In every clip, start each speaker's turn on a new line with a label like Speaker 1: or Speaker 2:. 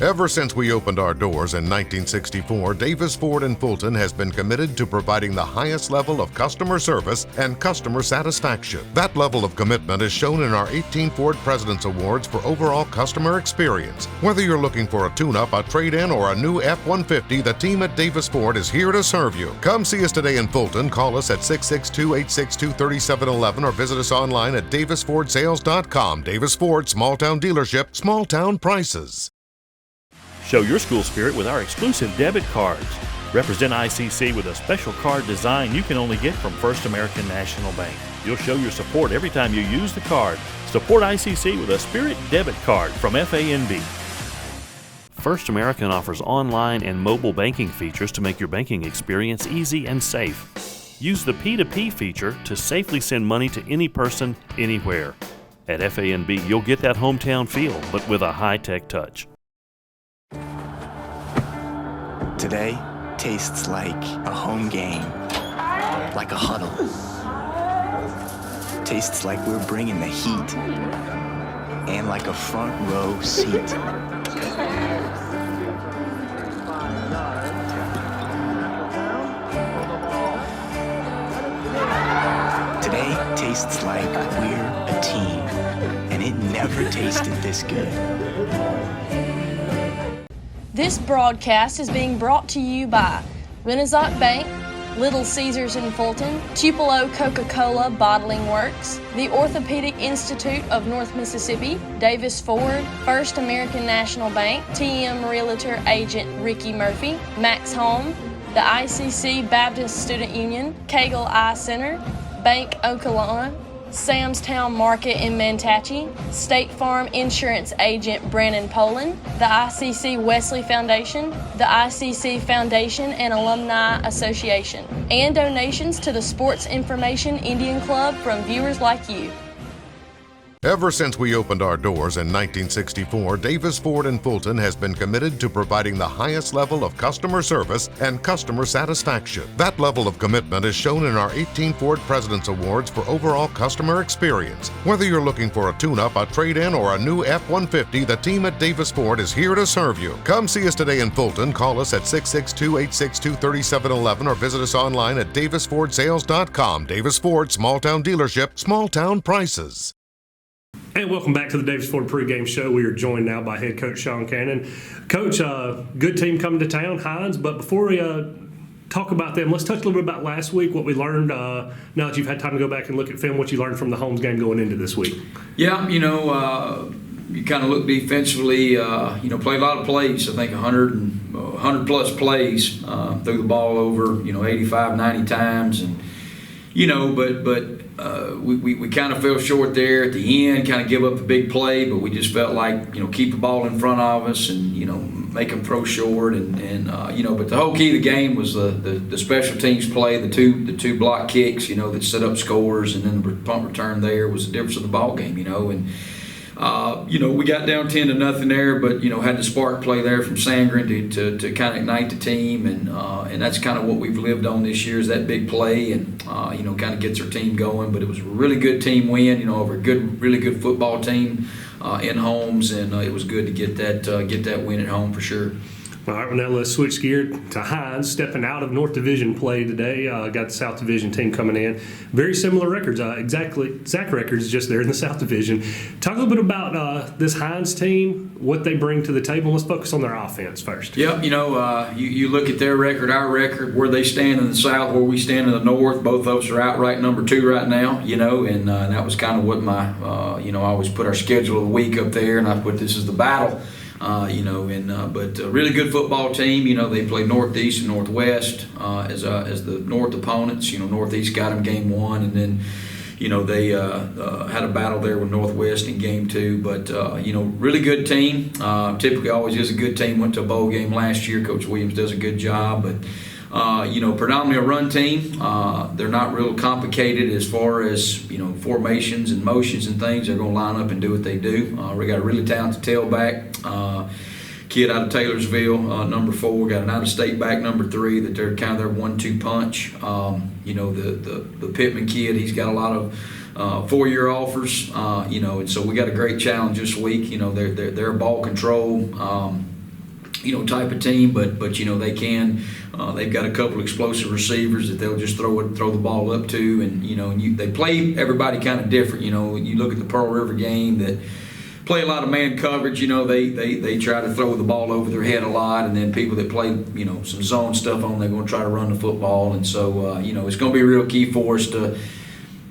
Speaker 1: Ever since we opened our doors in 1964, Davis Ford in Fulton has been committed to providing the highest level of customer service and customer satisfaction. That level of commitment is shown in our 18 Ford President's Awards for overall customer experience. Whether you're looking for a tune-up, a trade-in, or a new F-150, the team at Davis Ford is here to serve you. Come see us today in Fulton. Call us at 662-862-3711 or visit us online at davisfordsales.com. Davis Ford, small-town dealership, small-town prices.
Speaker 2: Show your school spirit with our exclusive debit cards. Represent ICC with a special card design you can only get from First American National Bank. You'll show your support every time you use the card. Support ICC with a Spirit debit card from FANB. First American offers online and mobile banking features to make your banking experience easy and safe. Use the P2P feature to safely send money to any person, anywhere. At FANB, you'll get that hometown feel, but with a high-tech touch.
Speaker 3: Today tastes like a home game, like a huddle. Tastes like we're bringing the heat, and like a front row seat. Today tastes like we're a team, and it never tasted this good.
Speaker 4: This broadcast is being brought to you by Renaissance Bank, Little Caesars in Fulton, Tupelo Coca-Cola Bottling Works, the Orthopedic Institute of North Mississippi, Davis Ford, First American National Bank, TM Realtor Agent Ricky Murphy, Max Home, the ICC Baptist Student Union, Cagle Eye Center, Bank Okolona, Sam's Town Market in Mantachie, State Farm Insurance Agent Brandon Poland, the ICC Wesley Foundation, the ICC Foundation and Alumni Association, and donations to the Sports Information Indian Club from viewers like you.
Speaker 1: Ever since we opened our doors in 1964, Davis Ford in Fulton has been committed to providing the highest level of customer service and customer satisfaction. That level of commitment is shown in our 18 Ford President's Awards for overall customer experience. Whether you're looking for a tune-up, a trade-in, or a new F-150, the team at Davis Ford is here to serve you. Come see us today in Fulton. Call us at 662-862-3711 or visit us online at davisfordsales.com. Davis Ford, small-town dealership, small-town prices.
Speaker 5: And welcome back to the Davis Ford Pregame Show. We are joined now by head coach Sean Cannon. Coach, good team coming to town, Hinds. But before we talk about them, let's touch a little bit about last week, what we learned. Now that you've had time to go back and look at film, what you learned from the Holmes game going into this week.
Speaker 6: Yeah, you kind of look defensively, played a lot of plays. I think 100 plus plays, threw the ball over, 85, 90 times. And, we kind of fell short there at the end, kind of give up a big play, but we just felt like, keep the ball in front of us and, make them throw short. But the whole key of the game was the special teams play, the two block kicks, that set up scores, and then the punt return there was the difference of the ball game, and we got down 10-0 there, but had the spark play there from Sangren to kind of ignite the team, and that's kind of what we've lived on this year is that big play, and kind of gets our team going. But it was a really good team win, over a really good football team in Holmes, and it was good to get that win at home for sure.
Speaker 5: All right, well, now let's switch gear to Hinds, stepping out of North Division play today. Got the South Division team coming in. Very similar records, exact records, just there in the South Division. Talk a little bit about this Hinds team, what they bring to the table. Let's focus on their offense first.
Speaker 6: Yep, you look at their record, our record, where they stand in the South, where we stand in the North. Both of us are outright number 2 right now, and that was kind of what my, I always put our schedule of the week up there, and I put this as the battle. But a really good football team. They play Northeast and Northwest as the North opponents. Northeast got them game 1, and then they had a battle there with Northwest in game 2. But really good team. Typically always is a good team. Went to a bowl game last year. Coach Williams does a good job, but. Predominantly a run team. They're not real complicated as far as, formations and motions and things. They're going to line up and do what they do. We got a really talented tailback, kid out of Taylorsville, number 4. Got an out-of-state back, number 3, that they're kind of their 1-2 punch. The Pittman kid, he's got a lot of 4-year offers, and so we got a great challenge this week. They're ball control. type of team, but they can. They've got a couple explosive receivers that they'll just throw the ball up to, and they play everybody kind of different. You look at the Pearl River game that play a lot of man coverage. They try to throw the ball over their head a lot, and then people that play some zone stuff on, they're going to try to run the football, and so it's going to be a real key for us to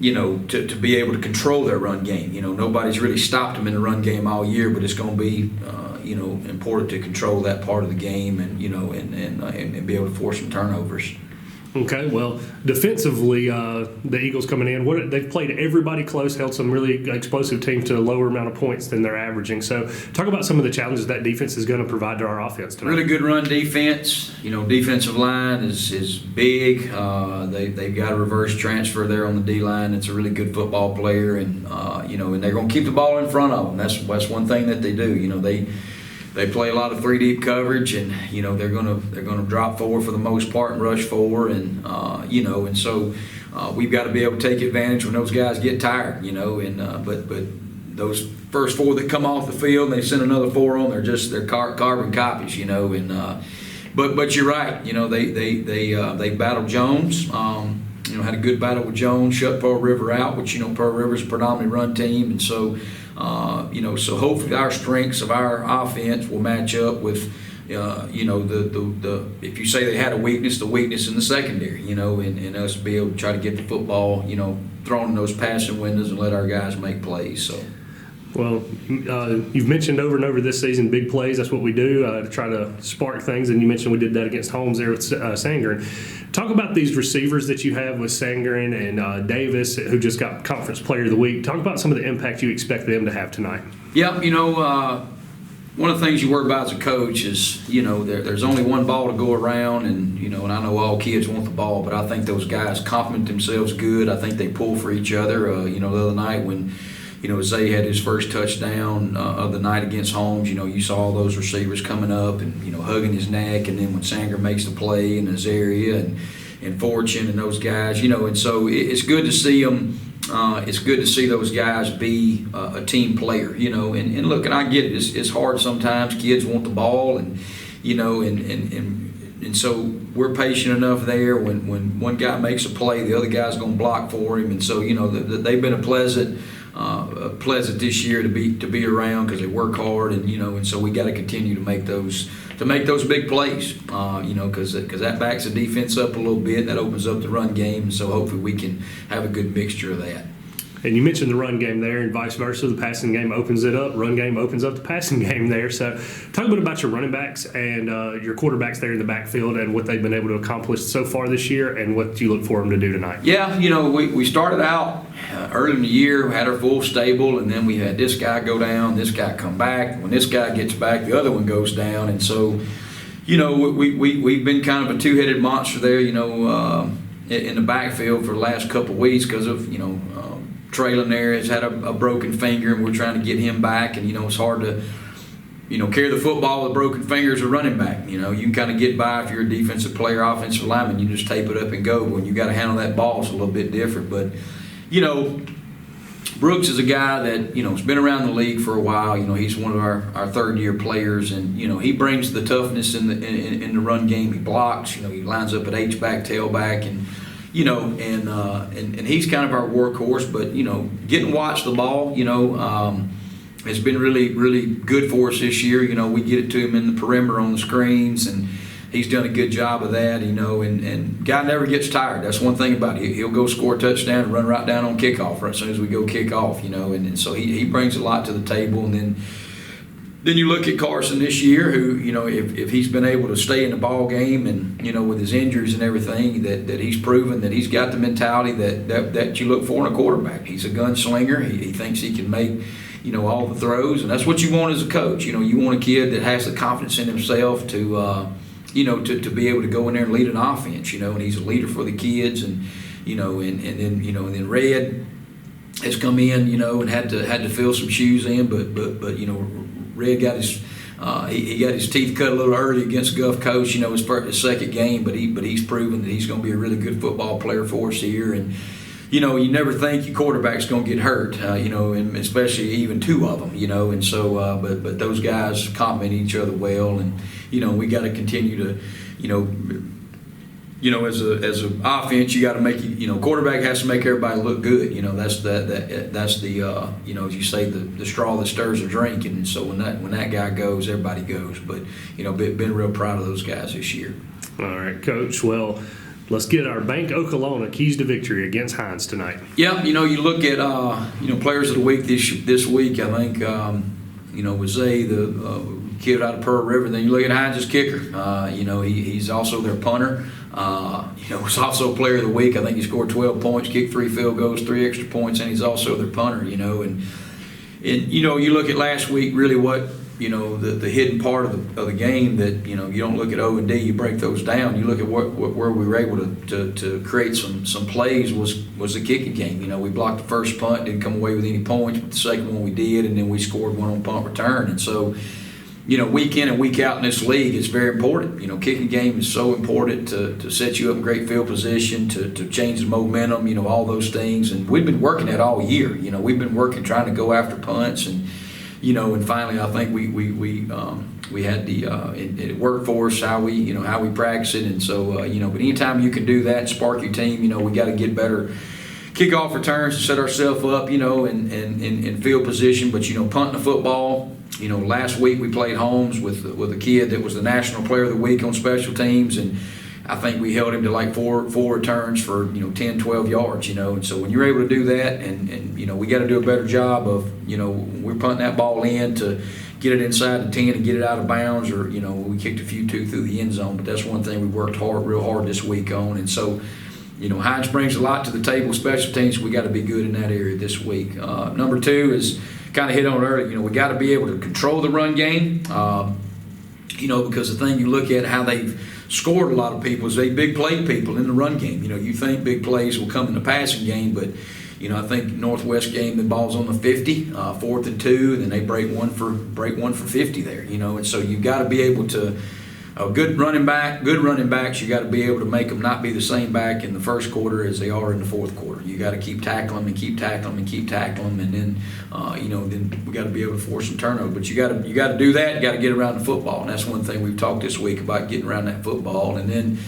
Speaker 6: be able to control their run game. Nobody's really stopped them in the run game all year, but it's going to be important to control that part of the game and be able to force some turnovers.
Speaker 5: Okay, well, defensively, the Eagles coming in, they've played everybody close, held some really explosive teams to a lower amount of points than they're averaging. So talk about some of the challenges that defense is going to provide to our offense tonight.
Speaker 6: Really good run defense. Defensive line is big. They've got a reverse transfer there on the D-line. It's a really good football player, and and they're going to keep the ball in front of them. That's one thing that they do. They play a lot of 3-deep coverage, and they're gonna drop forward for the most part and rush forward, and and so we've got to be able to take advantage when those guys get tired, but those first 4 that come off the field and they send another 4 on, they're carbon copies, but you're right, they battled Jones. Had a good battle with Jones, shut Pearl River out, which Pearl River's a predominantly run team, and so so hopefully our strengths of our offense will match up with the if you say they had a weakness, the weakness in the secondary, and us be able to try to get the football, thrown in those passing windows and let our guys make plays. So.
Speaker 5: Well, you've mentioned over and over this season big plays. That's what we do to try to spark things. And you mentioned we did that against Holmes there with Sangren. Talk about these receivers that you have with Sangren and Davis, who just got Conference Player of the Week. Talk about some of the impact you expect them to have tonight.
Speaker 6: Yeah, one of the things you worry about as a coach is, there's only one ball to go around, and I know all kids want the ball, but I think those guys complement themselves good. I think they pull for each other. The other night when Zay had his first touchdown of the night against Holmes. You saw all those receivers coming up and, hugging his neck. And then when Sanger makes the play in Azaria and Fortune and those guys, and so it's good to see them. It's good to see those guys be a team player, and look, and I get it. It's hard sometimes. Kids want the ball and so we're patient enough there. When one guy makes a play, the other guy's going to block for him. And so, they've been a pleasant this year to be around because they work hard, and so we got to continue to make those big plays, because that backs the defense up a little bit, and that opens up the run game, and so hopefully we can have a good mixture of that.
Speaker 5: And you mentioned the run game there, and vice versa. The passing game opens it up. Run game opens up the passing game there. So talk a bit about your running backs and your quarterbacks there in the backfield and what they've been able to accomplish so far this year and what you look for them to do tonight.
Speaker 6: Yeah, we started out early in the year, we had our full stable, and then we had this guy go down, this guy come back. When this guy gets back, the other one goes down. And so, we've been kind of a two-headed monster there, in the backfield for the last couple of weeks because of, Traylon there has had a broken finger, and we're trying to get him back. And, it's hard to, carry the football with broken fingers or running back. You can kind of get by if you're a defensive player, offensive lineman. You just tape it up and go. When you got to handle that ball, it's a little bit different. But, Brooks is a guy that, has been around the league for a while. He's one of our third-year players, and, he brings the toughness in the run game. He blocks. He lines up at H-back, tailback, and and he's kind of our workhorse, but getting watch the ball, has been really, really good for us this year. We get it to him in the perimeter on the screens, and he's done a good job of that. And guy never gets tired. That's one thing about it. He'll go score a touchdown and run right down on kickoff right as soon as we go kick off. And so he brings a lot to the table. And then you look at Carson this year, who, if he's been able to stay in the ball game and, with his injuries and everything, that he's proven that he's got the mentality that you look for in a quarterback. He's a gunslinger. He thinks he can make, all the throws, and that's what you want as a coach. You want a kid that has the confidence in himself to be able to go in there and lead an offense, and he's a leader for the kids, and then Red has come in, and had to fill some shoes in, but Red got his he got his teeth cut a little early against Gulf Coast, his second game, but he's proven that he's going to be a really good football player for us here, and you never think your quarterback's going to get hurt, and especially even two of them, and so, but those guys complement each other well, and, we got to continue to, as a offense, you got to make, quarterback has to make everybody look good. That's the as you say, the straw that stirs the drink, and so when that guy goes, everybody goes. But been real proud of those guys this year.
Speaker 5: All right, Coach. Well, let's get our Bank Okolona keys to victory against Hinds tonight.
Speaker 6: Yeah, you look at players of the week this week. I think was the kid out of Pearl River. Then you look at Hinds' kicker. He's also their punter. Was also player of the week. I think he scored 12 points, kicked 3 field goals, 3 extra points, and he's also their punter. And you look at last week, really what the hidden part of the game that you don't look at O&D, you break those down. You look at where we were able to create some plays was the kicking game. We blocked the first punt, didn't come away with any points, but the second one we did, and then we scored one on punt return. And so, week in and week out in this league, it's very important. Kicking game is so important to set you up in great field position, to change the momentum, all those things. And we've been working that all year. We've been working trying to go after punts, and and finally I think we had it worked for us how we practice it. And so but anytime you can do that, spark your team, we got to get better kickoff returns to set ourselves up, in field position. But punting the football. Last week we played Holmes with a kid that was the National Player of the Week on special teams, and I think we held him to like four returns for 10, 12 yards. And so when you're able to do that, and we got to do a better job of we're punting that ball in to get it inside the 10 and get it out of bounds, or we kicked a few through the end zone. But that's one thing we worked real hard this week on, and so. Hinds brings a lot to the table, special teams. We got to be good in that area this week. Number 2 is kind of hit on earlier. We got to be able to control the run game. Because the thing you look at how they've scored a lot of people is they big play people in the run game. You think big plays will come in the passing game, but I think Northwest game the ball's on the 50, 4th and 2, and then they break one for 50 there. And so you got to be able to. Good running backs, you got to be able to make them not be the same back in the first quarter as they are in the fourth quarter. You got to keep tackling them and keep tackling them and keep tackling them, and then then we got to be able to force some turnover. But you got to do that. You got to get around the football, and that's one thing we've talked this week about, getting around that football. And then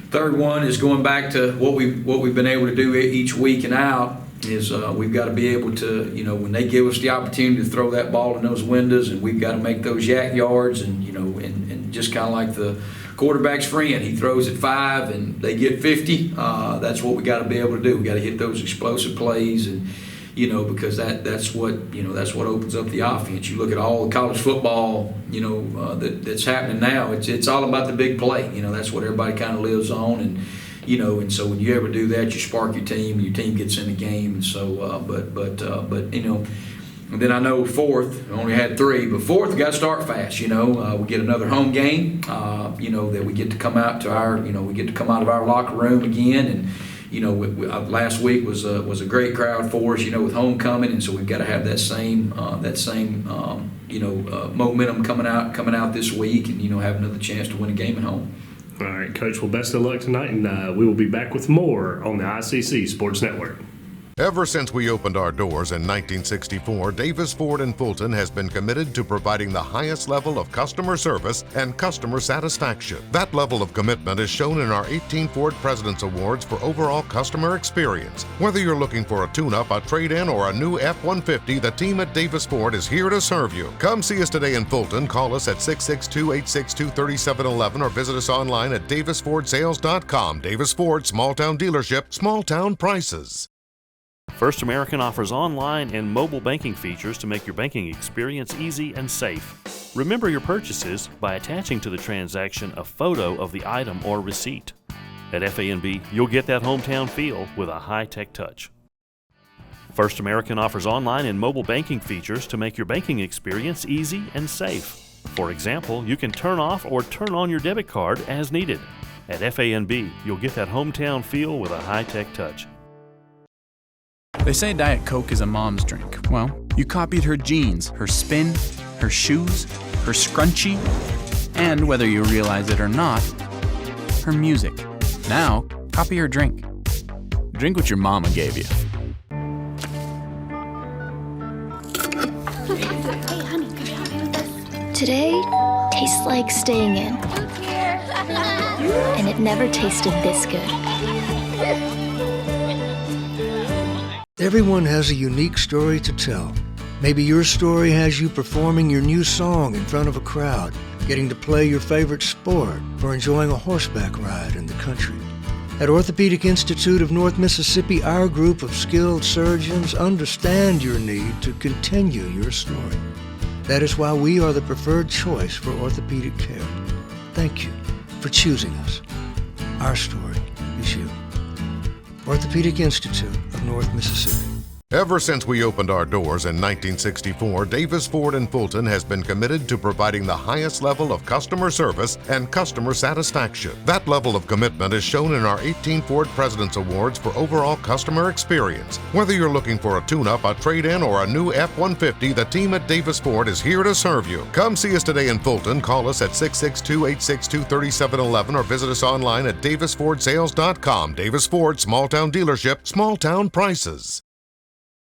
Speaker 6: third one is going back to what we've been able to do each week and out. Is we've got to be able to, when they give us the opportunity to throw that ball in those windows, and we've got to make those yak yards, and and just kind of like the quarterback's friend, he throws it 5 and they get 50. That's what we got to be able to do. We got to hit those explosive plays, and because that's what opens up the offense. You look at all the college football, that's happening now. It's all about the big play. That's what everybody kind of lives on, and. And so when you ever do that, you spark your team, and your team gets in the game. And so, and then I know fourth, I only had 3, but fourth, we got to start fast. We get another home game. That we get to come out to we get to come out of our locker room again, and last week was a great crowd for us. With homecoming, and so we've got to have that same momentum coming out this week, and have another chance to win a game at home.
Speaker 5: All right, Coach. Well, best of luck tonight, and we will be back with more on the ICC Sports Network.
Speaker 1: Ever since we opened our doors in 1964, Davis Ford in Fulton has been committed to providing the highest level of customer service and customer satisfaction. That level of commitment is shown in our 18 Ford President's Awards for overall customer experience. Whether you're looking for a tune-up, a trade-in, or a new F-150, the team at Davis Ford is here to serve you. Come see us today in Fulton. Call us at 662-862-3711 or visit us online at davisfordsales.com. Davis Ford, small-town dealership, small-town prices.
Speaker 2: First American offers online and mobile banking features to make your banking experience easy and safe. Remember your purchases by attaching to the transaction a photo of the item or receipt. At FANB, you'll get that hometown feel with a high-tech touch. First American offers online and mobile banking features to make your banking experience easy and safe. For example, you can turn off or turn on your debit card as needed. At FANB, you'll get that hometown feel with a high-tech touch.
Speaker 7: They say Diet Coke is a mom's drink. Well, you copied her jeans, her spin, her shoes, her scrunchie, and whether you realize it or not, her music. Now, copy her drink. Drink what your mama gave you.
Speaker 8: Today tastes like staying in. And it never tasted this good.
Speaker 9: Everyone has a unique story to tell. Maybe your story has you performing your new song in front of a crowd, getting to play your favorite sport, or enjoying a horseback ride in the country. At Orthopedic Institute of North Mississippi, our group of skilled surgeons understand your need to continue your story. That is why we are the preferred choice for orthopedic care. Thank you for choosing us. Our story is you. Orthopedic Institute of North Mississippi.
Speaker 1: Ever since we opened our doors in 1964, Davis Ford in Fulton has been committed to providing the highest level of customer service and customer satisfaction. That level of commitment is shown in our 18 Ford President's Awards for overall customer experience. Whether you're looking for a tune-up, a trade-in, or a new F-150, the team at Davis Ford is here to serve you. Come see us today in Fulton. Call us at 662-862-3711 or visit us online at davisfordsales.com. Davis Ford, small-town dealership, small-town prices.